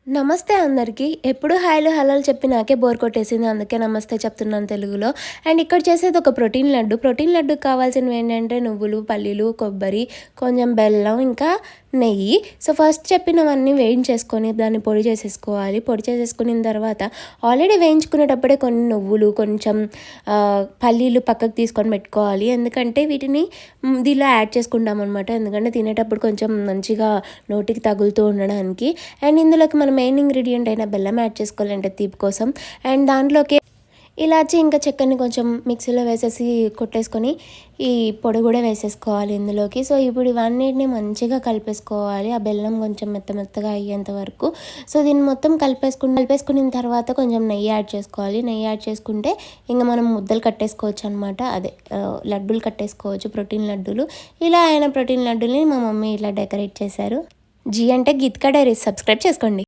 నమస్తే అందరికీ. ఎప్పుడు హాయ్‌లు, హలోలు చెప్పి నాకే బోర్ కొట్టేసింది. అందుకే నమస్తే చెప్తున్నాను తెలుగులో. అండ్ ఇక్కడ చేసేది ఒక ప్రోటీన్ లడ్డు. ప్రోటీన్ లడ్డుకి కావాల్సినవి ఏంటంటే నువ్వులు, పల్లీలు, కొబ్బరి, కొంచెం బెల్లం, ఇంకా నెయ్యి. సో, ఫస్ట్ చెప్పినవన్నీ వేయించేసుకొని దాన్ని పొడి చేసేసుకోవాలి. పొడి చేసేసుకున్న తర్వాత ఆల్రెడీ వేయించుకునేటప్పుడే కొన్ని నువ్వులు, కొంచెం పల్లీలు పక్కకు తీసుకొని పెట్టుకోవాలి. ఎందుకంటే వీటిని దీనిలో యాడ్ చేసుకుంటామనమాట. ఎందుకంటే తినేటప్పుడు కొంచెం మంచిగా నోటికి తగులుతూ ఉండడానికి. అండ్ ఇందులోకి మనం మెయిన్ ఇంగ్రీడియంట్ అయిన బెల్లం యాడ్ చేసుకోవాలంటే తీపి కోసం. అండ్ దాంట్లోకి ఇలాచి ఇంకా చెక్కని కొంచెం మిక్సీలో వేసేసి కొట్టేసుకొని ఈ పొడి కూడా వేసేసుకోవాలి ఇందులోకి. సో, ఇప్పుడు ఇవన్నిటిని మంచిగా కలిపేసుకోవాలి. ఆ బెల్లం కొంచెం మెత్తగా అయ్యేంత వరకు. సో, దీన్ని మొత్తం కలిపేసుకున్న తర్వాత కొంచెం నెయ్యి యాడ్ చేసుకోవాలి. నెయ్యి యాడ్ చేసుకుంటే ఇంకా మనం ముద్దలు కట్టేసుకోవచ్చు అనమాట. అదే లడ్డూలు కట్టేసుకోవచ్చు, ప్రోటీన్ లడ్డూలు. ఇలా అయిన ప్రోటీన్ లడ్డూని మా మమ్మీ ఇలా డెకరేట్ చేశారు. జీ అంటే గీతికా డైరీస్. సబ్స్క్రైబ్ చేసుకోండి.